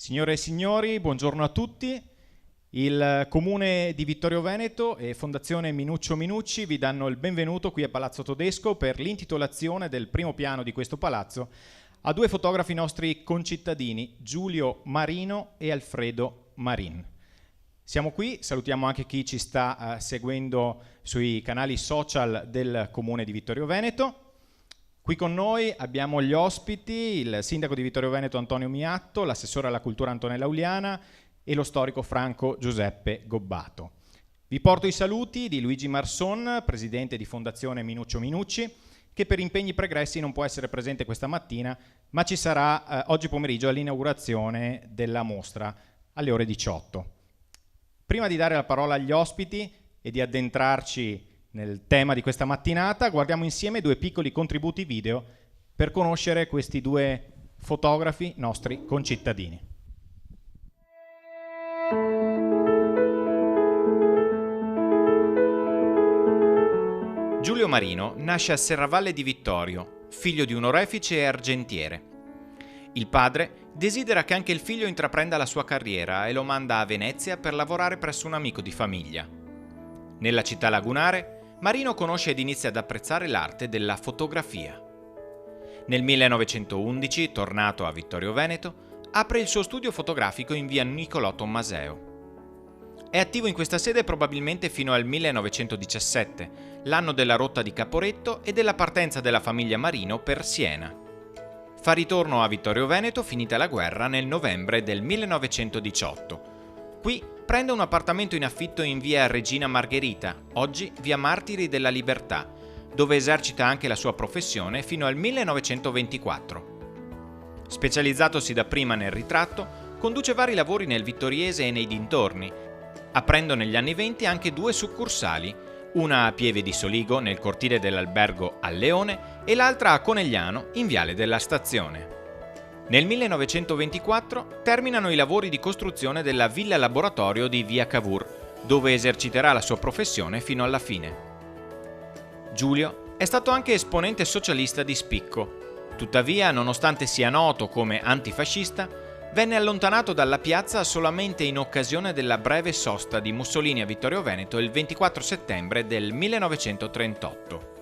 Signore e signori, buongiorno a tutti. Il Comune di Vittorio Veneto e Fondazione Minuccio Minucci vi danno il benvenuto qui a Palazzo Todesco per l'intitolazione del primo piano di questo palazzo a due fotografi nostri concittadini, Giulio Marino e Alfredo Marin. Siamo qui, salutiamo anche chi ci sta seguendo sui canali social del Comune di Vittorio Veneto. Qui con noi abbiamo gli ospiti, il sindaco di Vittorio Veneto Antonio Miatto, l'assessore alla cultura Antonella Uliana e lo storico Franco Giuseppe Gobbato. Vi porto i saluti di Luigi Marson, presidente di Fondazione Minuccio Minucci, che per impegni pregressi non può essere presente questa mattina, ma ci sarà oggi pomeriggio all'inaugurazione della mostra alle ore 18. Prima di dare la parola agli ospiti e di addentrarci nel tema di questa mattinata, guardiamo insieme due piccoli contributi video per conoscere questi due fotografi nostri concittadini. Giulio Marino nasce a Serravalle di Vittorio, figlio di un orefice e argentiere. Il padre desidera che anche il figlio intraprenda la sua carriera e lo manda a Venezia per lavorare presso un amico di famiglia. Nella città lagunare, Marino conosce ed inizia ad apprezzare l'arte della fotografia. Nel 1911, tornato a Vittorio Veneto, apre il suo studio fotografico in via Nicolò Tommaseo. È attivo in questa sede probabilmente fino al 1917, l'anno della rotta di Caporetto e della partenza della famiglia Marino per Siena. Fa ritorno a Vittorio Veneto finita la guerra nel novembre del 1918. Qui prende un appartamento in affitto in via Regina Margherita, oggi via Martiri della Libertà, dove esercita anche la sua professione fino al 1924. Specializzatosi dapprima nel ritratto, conduce vari lavori nel Vittoriese e nei dintorni, aprendo negli anni '20 anche due succursali, una a Pieve di Soligo nel cortile dell'albergo Al Leone e l'altra a Conegliano in viale della Stazione. Nel 1924 terminano i lavori di costruzione della villa laboratorio di via Cavour, dove eserciterà la sua professione fino alla fine. Giulio è stato anche esponente socialista di spicco. Tuttavia, nonostante sia noto come antifascista, venne allontanato dalla piazza solamente in occasione della breve sosta di Mussolini a Vittorio Veneto il 24 settembre del 1938.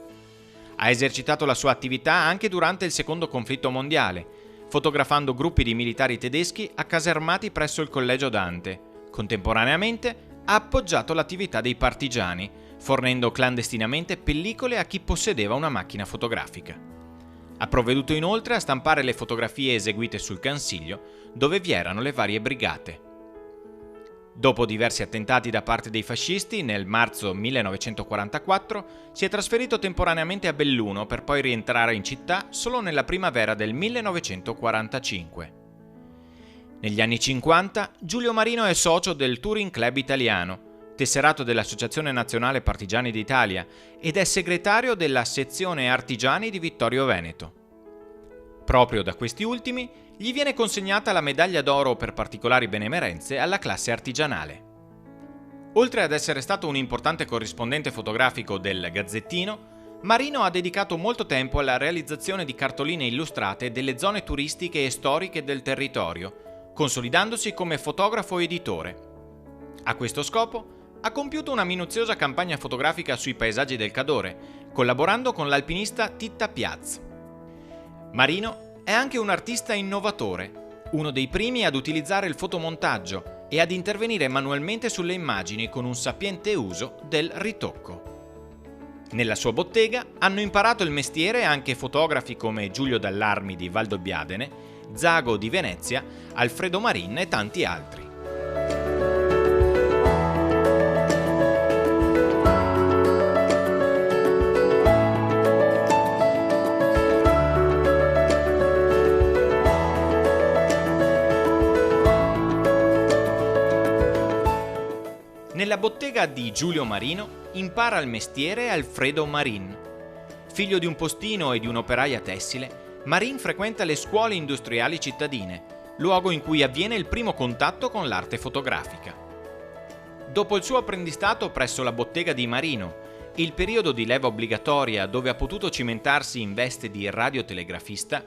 Ha esercitato la sua attività anche durante il secondo conflitto mondiale, fotografando gruppi di militari tedeschi accasermati presso il Collegio Dante. Contemporaneamente ha appoggiato l'attività dei partigiani, fornendo clandestinamente pellicole a chi possedeva una macchina fotografica. Ha provveduto inoltre a stampare le fotografie eseguite sul Cansiglio, dove vi erano le varie brigate. Dopo diversi attentati da parte dei fascisti, nel marzo 1944 si è trasferito temporaneamente a Belluno per poi rientrare in città solo nella primavera del 1945. Negli anni 50 Giulio Marino è socio del Touring Club Italiano, tesserato dell'Associazione Nazionale Partigiani d'Italia ed è segretario della sezione Artigiani di Vittorio Veneto. Proprio da questi ultimi gli viene consegnata la medaglia d'oro per particolari benemerenze alla classe artigianale. Oltre ad essere stato un importante corrispondente fotografico del Gazzettino, Marino ha dedicato molto tempo alla realizzazione di cartoline illustrate delle zone turistiche e storiche del territorio, consolidandosi come fotografo editore. A questo scopo ha compiuto una minuziosa campagna fotografica sui paesaggi del Cadore, collaborando con l'alpinista Titta Piaz. Marino è anche un artista innovatore, uno dei primi ad utilizzare il fotomontaggio e ad intervenire manualmente sulle immagini con un sapiente uso del ritocco. Nella sua bottega hanno imparato il mestiere anche fotografi come Giulio Dallarmi di Valdobbiadene, Zago di Venezia, Alfredo Marin e tanti altri. Nella bottega di Giulio Marino impara il mestiere Alfredo Marin. Figlio di un postino e di un'operaia tessile, Marin frequenta le scuole industriali cittadine, luogo in cui avviene il primo contatto con l'arte fotografica. Dopo il suo apprendistato presso la bottega di Marino, il periodo di leva obbligatoria dove ha potuto cimentarsi in veste di radiotelegrafista,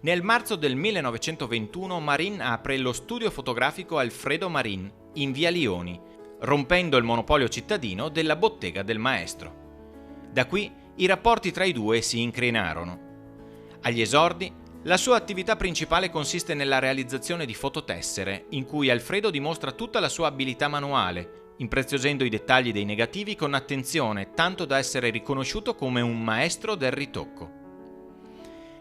Nel marzo del 1921 Marin apre lo studio fotografico Alfredo Marin in via Lioni, rompendo il monopolio cittadino della bottega del maestro. Da qui i rapporti tra i due si incrinarono. Agli esordi, la sua attività principale consiste nella realizzazione di fototessere, in cui Alfredo dimostra tutta la sua abilità manuale, impreziosendo i dettagli dei negativi con attenzione, tanto da essere riconosciuto come un maestro del ritocco.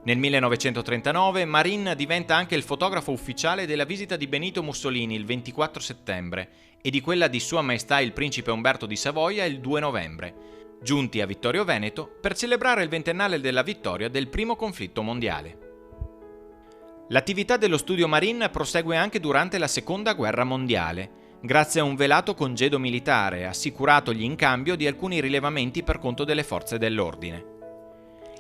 Nel 1939 Marin diventa anche il fotografo ufficiale della visita di Benito Mussolini il 24 settembre e di quella di Sua Maestà il Principe Umberto di Savoia il 2 novembre, giunti a Vittorio Veneto per celebrare il ventennale della vittoria del primo conflitto mondiale. L'attività dello studio Marin prosegue anche durante la Seconda Guerra Mondiale, grazie a un velato congedo militare assicuratogli in cambio di alcuni rilevamenti per conto delle forze dell'ordine.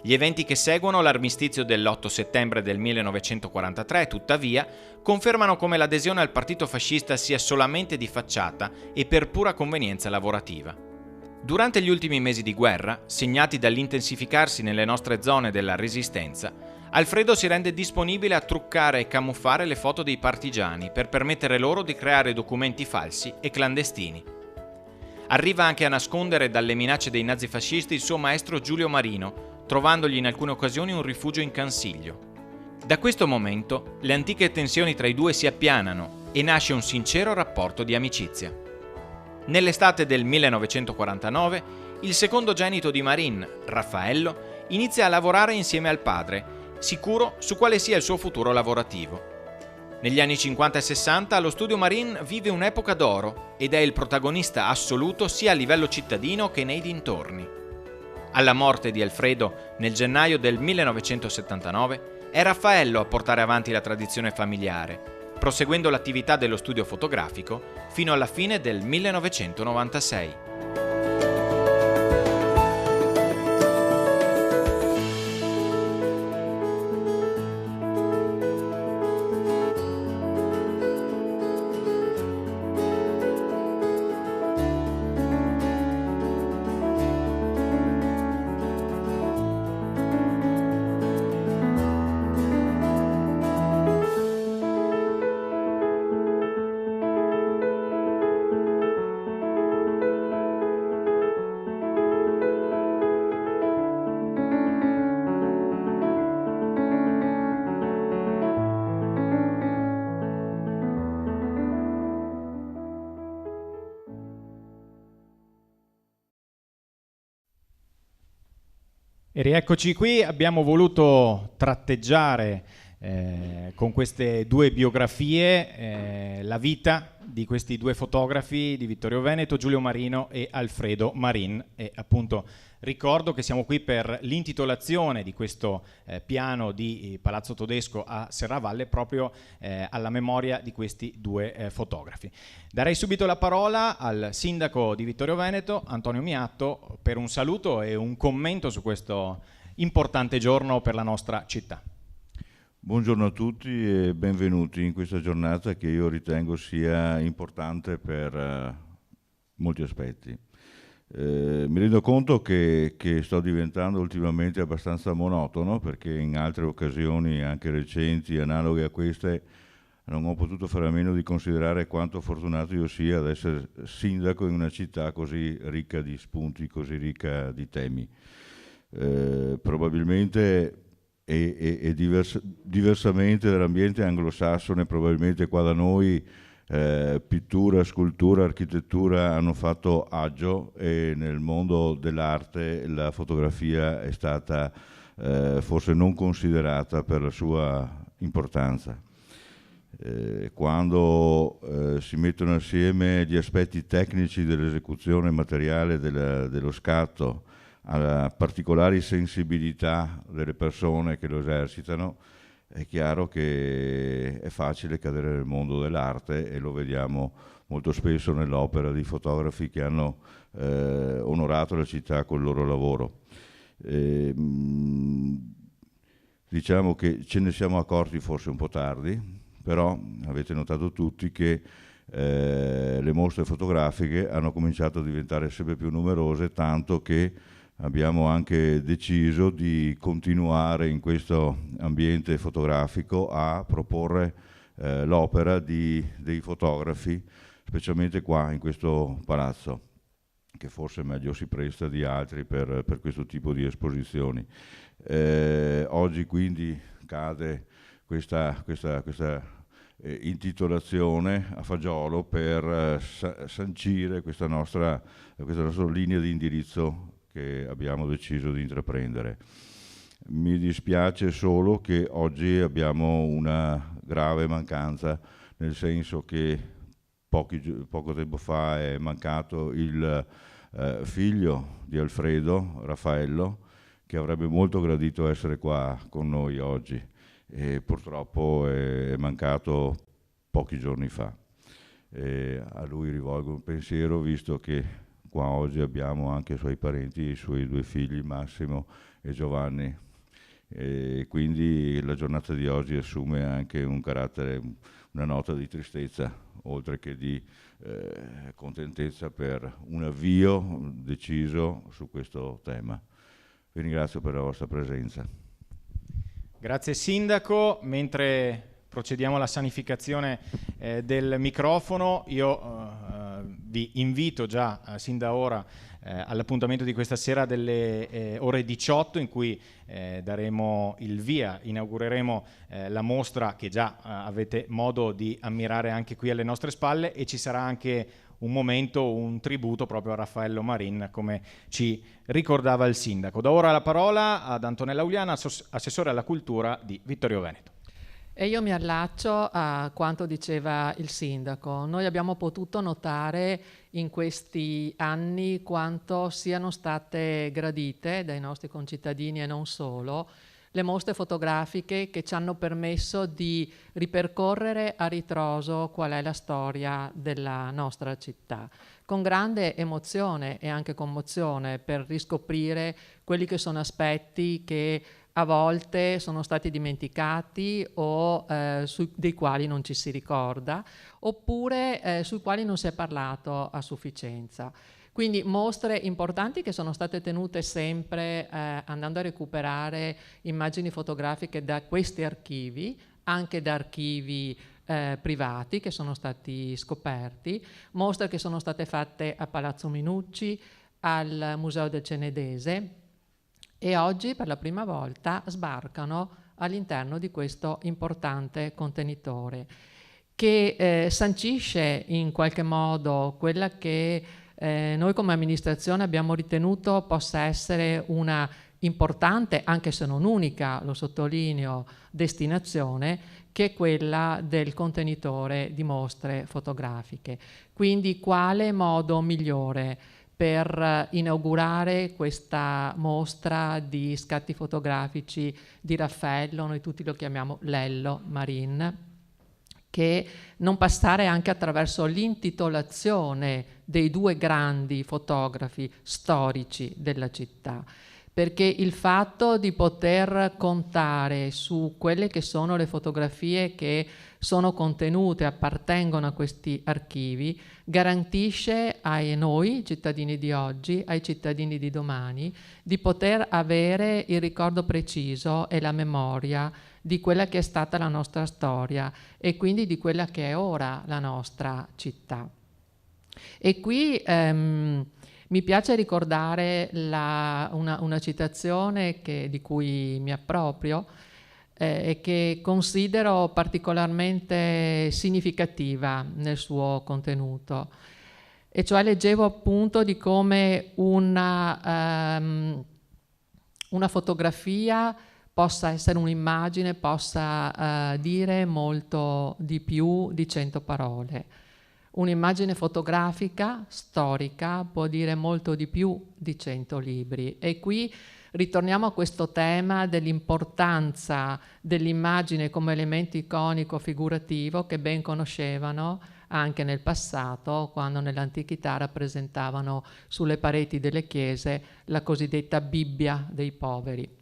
Gli eventi che seguono l'armistizio dell'8 settembre del 1943, tuttavia, confermano come l'adesione al partito fascista sia solamente di facciata e per pura convenienza lavorativa. Durante gli ultimi mesi di guerra, segnati dall'intensificarsi nelle nostre zone della resistenza, Alfredo si rende disponibile a truccare e camuffare le foto dei partigiani per permettere loro di creare documenti falsi e clandestini. Arriva anche a nascondere dalle minacce dei nazifascisti il suo maestro Giulio Marino, trovandogli in alcune occasioni un rifugio in Cansiglio. Da questo momento le antiche tensioni tra i due si appianano e nasce un sincero rapporto di amicizia. Nell'estate del 1949 il secondogenito di Marin, Raffaello, inizia a lavorare insieme al padre, sicuro su quale sia il suo futuro lavorativo. Negli anni 50 e 60 lo studio Marin vive un'epoca d'oro ed è il protagonista assoluto sia a livello cittadino che nei dintorni. Alla morte di Alfredo nel gennaio del 1979 è Raffaello a portare avanti la tradizione familiare, proseguendo l'attività dello studio fotografico fino alla fine del 1996. E rieccoci qui, abbiamo voluto tratteggiare con queste due biografie la vita di questi due fotografi di Vittorio Veneto, Giulio Marino e Alfredo Marin, e appunto ricordo che siamo qui per l'intitolazione di questo piano di Palazzo Todesco a Serravalle proprio alla memoria di questi due fotografi. Darei subito la parola al sindaco di Vittorio Veneto, Antonio Miatto, per un saluto e un commento su questo importante giorno per la nostra città. Buongiorno a tutti e benvenuti in questa giornata che io ritengo sia importante per molti aspetti. Mi rendo conto che sto diventando ultimamente abbastanza monotono, perché in altre occasioni, anche recenti, analoghe a queste, non ho potuto fare a meno di considerare quanto fortunato io sia ad essere sindaco in una città così ricca di spunti, così ricca di temi. Probabilmente diversamente dall'ambiente anglosassone, probabilmente qua da noi pittura, scultura, architettura hanno fatto agio, e nel mondo dell'arte la fotografia è stata forse non considerata per la sua importanza. Quando si mettono assieme gli aspetti tecnici dell'esecuzione materiale dello scatto alla particolari sensibilità delle persone che lo esercitano, è chiaro che è facile cadere nel mondo dell'arte, e lo vediamo molto spesso nell'opera di fotografi che hanno onorato la città col loro lavoro. Diciamo che ce ne siamo accorti forse un po' tardi, però avete notato tutti che le mostre fotografiche hanno cominciato a diventare sempre più numerose, tanto che abbiamo anche deciso di continuare in questo ambiente fotografico a proporre l'opera dei fotografi, specialmente qua in questo palazzo, che forse meglio si presta di altri per questo tipo di esposizioni. Oggi quindi cade questa intitolazione a fagiolo per sancire questa nostra linea di indirizzo che abbiamo deciso di intraprendere. Mi dispiace solo che oggi abbiamo una grave mancanza, nel senso che poco tempo fa è mancato il figlio di Alfredo, Raffaello, che avrebbe molto gradito essere qua con noi oggi e purtroppo è mancato pochi giorni fa. A lui rivolgo un pensiero, visto che qua oggi abbiamo anche i suoi parenti, i suoi 2 figli, Massimo e Giovanni. E quindi la giornata di oggi assume anche un carattere, una nota di tristezza, oltre che di contentezza per un avvio deciso su questo tema. Vi ringrazio per la vostra presenza. Grazie Sindaco. Mentre procediamo alla sanificazione del microfono, io vi invito già sin da ora all'appuntamento di questa sera delle ore 18, in cui daremo il via, inaugureremo la mostra che già avete modo di ammirare anche qui alle nostre spalle, e ci sarà anche un momento, un tributo proprio a Raffaello Marin, come ci ricordava il Sindaco. Da ora la parola ad Antonella Uliana, assessore alla cultura di Vittorio Veneto. E io mi allaccio a quanto diceva il Sindaco. Noi abbiamo potuto notare in questi anni quanto siano state gradite dai nostri concittadini e non solo le mostre fotografiche che ci hanno permesso di ripercorrere a ritroso qual è la storia della nostra città, con grande emozione e anche commozione, per riscoprire quelli che sono aspetti che a volte sono stati dimenticati o dei quali non ci si ricorda, oppure sui quali non si è parlato a sufficienza. Quindi mostre importanti che sono state tenute sempre andando a recuperare immagini fotografiche da questi archivi, anche da archivi privati che sono stati scoperti, mostre che sono state fatte a Palazzo Minucci, al Museo del Cenedese, e oggi per la prima volta sbarcano all'interno di questo importante contenitore che sancisce in qualche modo quella che noi come amministrazione abbiamo ritenuto possa essere una importante, anche se non unica, lo sottolineo, destinazione, che è quella del contenitore di mostre fotografiche. Quindi quale modo migliore per inaugurare questa mostra di scatti fotografici di Raffaello, noi tutti lo chiamiamo Lello Marin, che non passare anche attraverso l'intitolazione dei 2 grandi fotografi storici della città, perché il fatto di poter contare su quelle che sono le fotografie che sono contenute, appartengono a questi archivi, garantisce a noi, cittadini di oggi, ai cittadini di domani, di poter avere il ricordo preciso e la memoria di quella che è stata la nostra storia e quindi di quella che è ora la nostra città. E qui mi piace ricordare una citazione di cui mi approprio e che considero particolarmente significativa nel suo contenuto. E cioè leggevo appunto di come una fotografia possa essere un'immagine, possa dire molto di più di 100 parole. Un'immagine fotografica, storica, può dire molto di più di 100 libri. E qui ritorniamo a questo tema dell'importanza dell'immagine come elemento iconico figurativo che ben conoscevano anche nel passato, quando nell'antichità rappresentavano sulle pareti delle chiese la cosiddetta Bibbia dei poveri,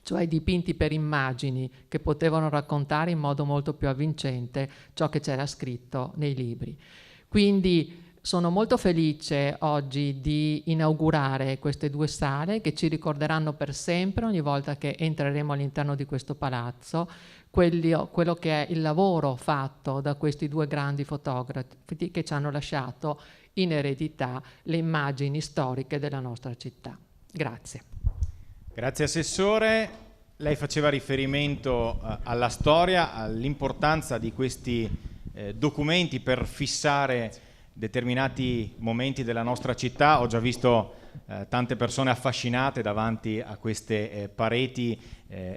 cioè dipinti per immagini che potevano raccontare in modo molto più avvincente ciò che c'era scritto nei libri. Quindi Sono molto felice oggi di inaugurare queste 2 sale che ci ricorderanno per sempre, ogni volta che entreremo all'interno di questo palazzo, quello che è il lavoro fatto da questi 2 grandi fotografi che ci hanno lasciato in eredità le immagini storiche della nostra città. Grazie. Grazie Assessore. Lei faceva riferimento alla storia, all'importanza di questi documenti per fissare determinati momenti della nostra città. Ho già visto tante persone affascinate davanti a queste pareti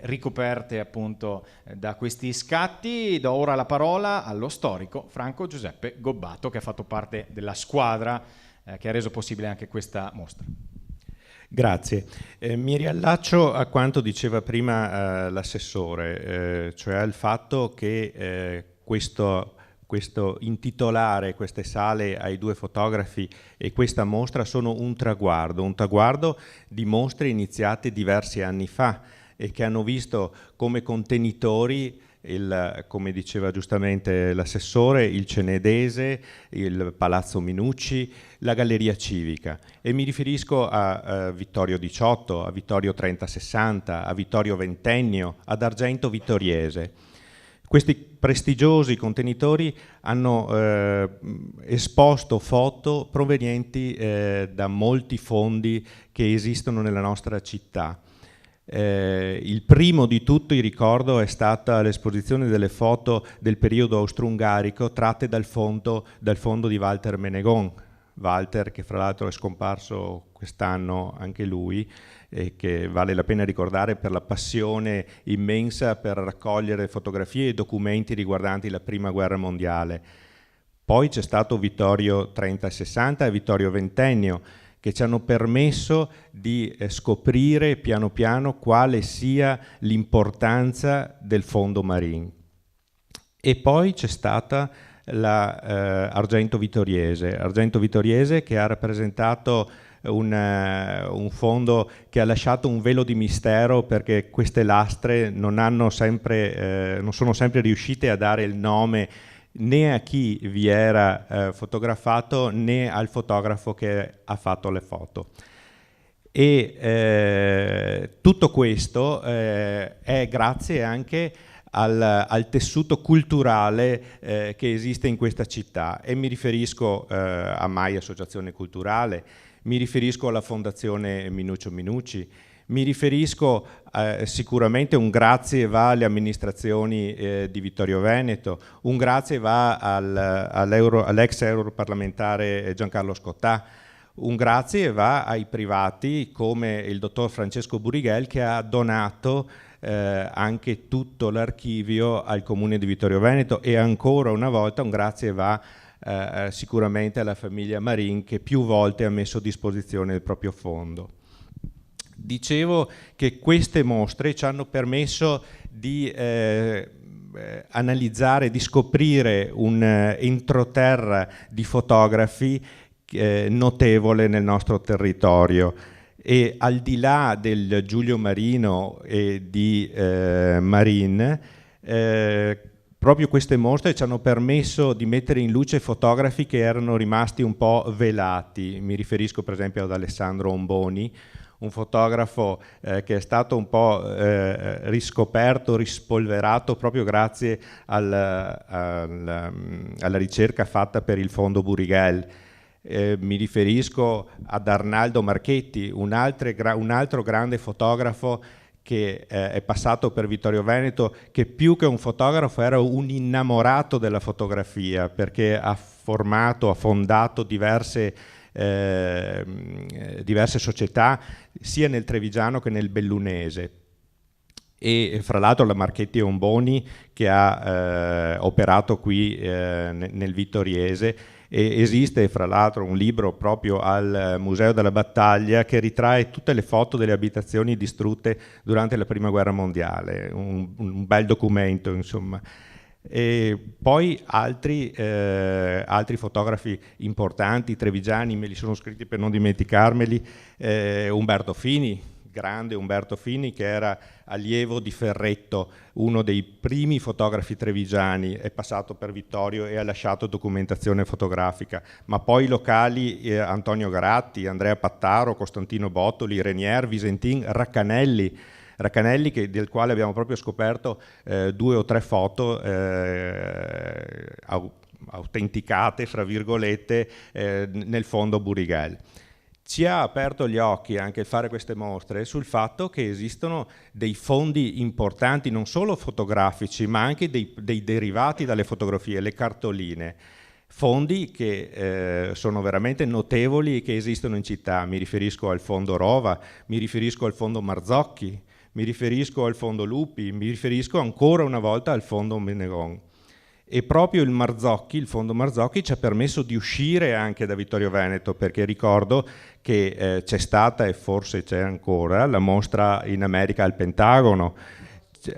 ricoperte appunto da questi scatti. Do ora la parola allo storico Franco Giuseppe Gobbato, che ha fatto parte della squadra che ha reso possibile anche questa mostra. Grazie. Mi riallaccio a quanto diceva prima l'assessore, cioè al fatto che questo intitolare queste sale ai 2 fotografi e questa mostra sono un traguardo di mostre iniziate diversi anni fa e che hanno visto come contenitori come diceva giustamente l'assessore, il Cenedese, il Palazzo Minucci, la Galleria Civica, e mi riferisco a Vittorio XVIII, a Vittorio 3060, a Vittorio Ventennio, ad Argento Vittoriese. Questi prestigiosi contenitori hanno esposto foto provenienti da molti fondi che esistono nella nostra città. Il primo di tutti, ricordo, è stata l'esposizione delle foto del periodo austro-ungarico tratte dal fondo di Walter Menegon. Walter, che fra l'altro è scomparso quest'anno anche lui, e che vale la pena ricordare per la passione immensa per raccogliere fotografie e documenti riguardanti la Prima Guerra Mondiale. Poi c'è stato Vittorio 3060 e Vittorio Ventennio, che ci hanno permesso di scoprire piano piano quale sia l'importanza del fondo Marin. E poi c'è stata Argento Vittoriese, che ha rappresentato un fondo che ha lasciato un velo di mistero, perché queste lastre non sono sempre riuscite a dare il nome né a chi vi era fotografato né al fotografo che ha fatto le foto. E tutto questo è grazie anche al tessuto culturale che esiste in questa città, e mi riferisco a Mai Associazione Culturale, mi riferisco alla Fondazione Minuccio Minucci, mi riferisco sicuramente, un grazie va alle amministrazioni di Vittorio Veneto, un grazie va all'ex europarlamentare Giancarlo Scottà, un grazie va ai privati come il dottor Francesco Burighel, che ha donato anche tutto l'archivio al comune di Vittorio Veneto, e ancora una volta un grazie va sicuramente alla famiglia Marin, che più volte ha messo a disposizione il proprio fondo. Dicevo che queste mostre ci hanno permesso di analizzare, di scoprire un entroterra di fotografi notevole nel nostro territorio, e al di là del Giulio Marino e di Marin, proprio queste mostre ci hanno permesso di mettere in luce fotografi che erano rimasti un po' velati. Mi riferisco per esempio ad Alessandro Omboni, un fotografo che è stato un po' riscoperto, rispolverato proprio grazie alla ricerca fatta per il fondo Burighel. Mi riferisco ad Arnaldo Marchetti, un altro grande fotografo che è passato per Vittorio Veneto, che più che un fotografo era un innamorato della fotografia, perché ha fondato diverse società sia nel trevigiano che nel bellunese. E fra l'altro la Marchetti Omboni, che ha operato qui nel vittoriese, e esiste fra l'altro un libro proprio al Museo della Battaglia che ritrae tutte le foto delle abitazioni distrutte durante la Prima Guerra Mondiale, un bel documento insomma. E poi altri fotografi importanti trevigiani, me li sono scritti per non dimenticarmeli, Umberto Fini, grande Umberto Fini, che era allievo di Ferretto, uno dei primi fotografi trevigiani, è passato per Vittorio e ha lasciato documentazione fotografica, ma poi i locali Antonio Garatti, Andrea Pattaro, Costantino Bottoli, Renier, Visentin, Raccanelli, del quale abbiamo proprio scoperto 2 o 3 foto autenticate, fra virgolette, nel fondo Burigel. Ci ha aperto gli occhi anche fare queste mostre sul fatto che esistono dei fondi importanti, non solo fotografici, ma anche dei derivati dalle fotografie, le cartoline. Fondi che sono veramente notevoli e che esistono in città. Mi riferisco al fondo Rova, mi riferisco al fondo Marzocchi, mi riferisco al fondo Lupi, mi riferisco ancora una volta al fondo Menegon. E proprio il fondo Marzocchi ci ha permesso di uscire anche da Vittorio Veneto, perché ricordo che c'è stata e forse c'è ancora la mostra in America al Pentagono,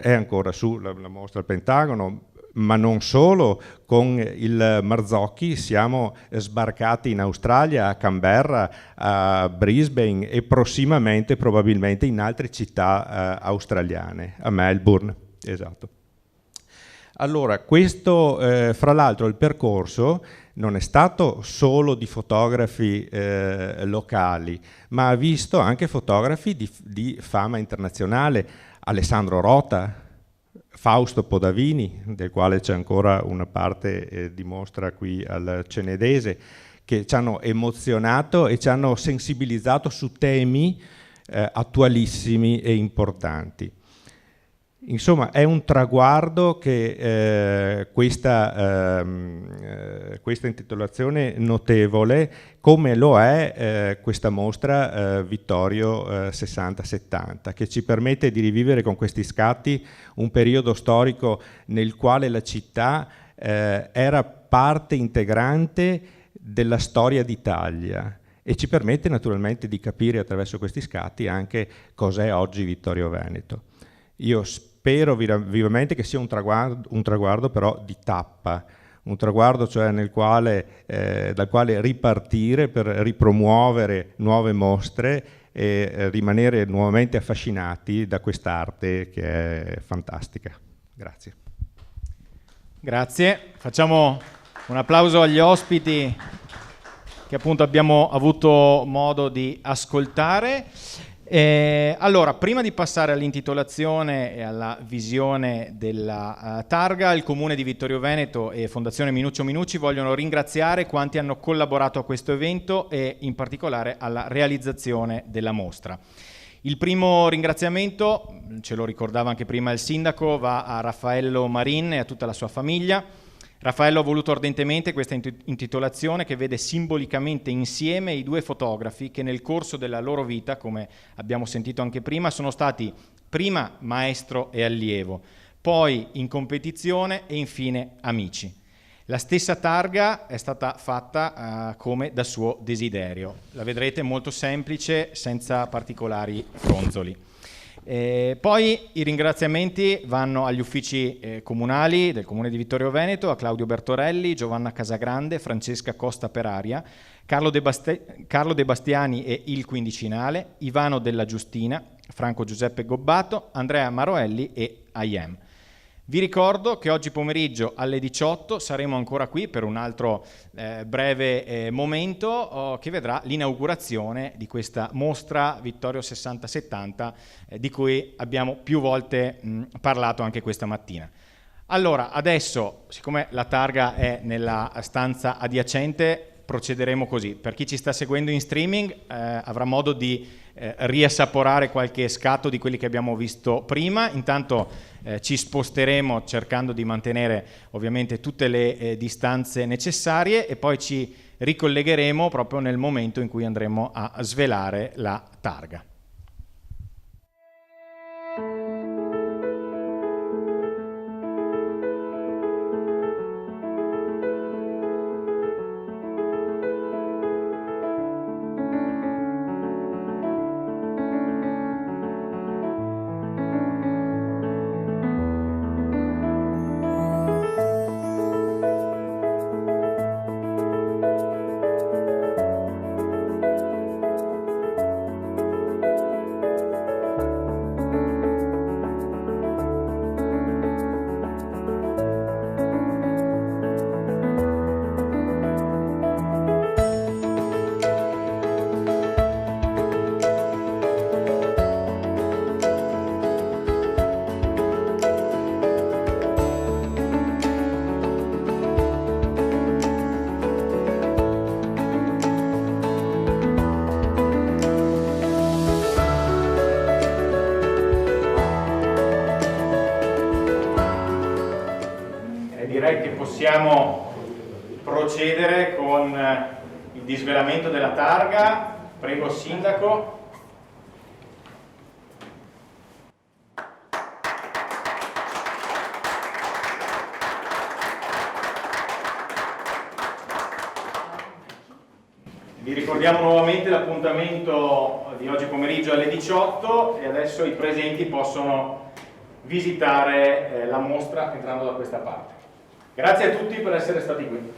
è ancora su la mostra al Pentagono, ma non solo. Con il Marzocchi siamo sbarcati in Australia, a Canberra, a Brisbane e prossimamente probabilmente in altre città australiane, a Melbourne, esatto. Allora, questo, fra l'altro, il percorso non è stato solo di fotografi locali, ma ha visto anche fotografi di fama internazionale. Alessandro Rota, Fausto Podavini, del quale c'è ancora una parte di mostra qui al Cenedese, che ci hanno emozionato e ci hanno sensibilizzato su temi attualissimi e importanti. Insomma, è un traguardo che questa intitolazione notevole, come lo è questa mostra Vittorio 60-70, che ci permette di rivivere con questi scatti un periodo storico nel quale la città era parte integrante della storia d'Italia e ci permette naturalmente di capire attraverso questi scatti anche cos'è oggi Vittorio Veneto. Io spero vivamente che sia un traguardo però di tappa, un traguardo cioè dal quale ripartire per ripromuovere nuove mostre e rimanere nuovamente affascinati da quest'arte che è fantastica. Grazie. Grazie, facciamo un applauso agli ospiti che appunto abbiamo avuto modo di ascoltare. Allora, prima di passare all'intitolazione e alla visione della targa, il Comune di Vittorio Veneto e Fondazione Minuccio Minucci vogliono ringraziare quanti hanno collaborato a questo evento e in particolare alla realizzazione della mostra. Il primo ringraziamento, ce lo ricordava anche prima il sindaco, va a Raffaello Marin e a tutta la sua famiglia. Raffaello ha voluto ardentemente questa intitolazione che vede simbolicamente insieme i 2 fotografi che nel corso della loro vita, come abbiamo sentito anche prima, sono stati prima maestro e allievo, poi in competizione e infine amici. La stessa targa è stata fatta come da suo desiderio. La vedrete molto semplice, senza particolari fronzoli. Poi i ringraziamenti vanno agli uffici comunali del Comune di Vittorio Veneto, a Claudio Bertorelli, Giovanna Casagrande, Francesca Costa Peraria, Carlo De Bastiani e il Quindicinale, Ivano Della Giustina, Franco Giuseppe Gobbato, Andrea Maroelli e IM. Vi ricordo che oggi pomeriggio alle 18 saremo ancora qui per un altro breve momento che vedrà l'inaugurazione di questa mostra Vittorio 60-70 di cui abbiamo più volte parlato anche questa mattina. Allora, adesso, siccome la targa è nella stanza adiacente, procederemo così. Per chi ci sta seguendo in streaming avrà modo di riassaporare qualche scatto di quelli che abbiamo visto prima. Intanto ci sposteremo cercando di mantenere ovviamente tutte le distanze necessarie e poi ci ricollegheremo proprio nel momento in cui andremo a svelare la targa. direi che possiamo procedere con il disvelamento della targa. Prego il sindaco. Vi ricordiamo nuovamente l'appuntamento di oggi pomeriggio alle 18 e adesso i presenti possono visitare la mostra entrando da questa parte. Grazie a tutti per essere stati qui.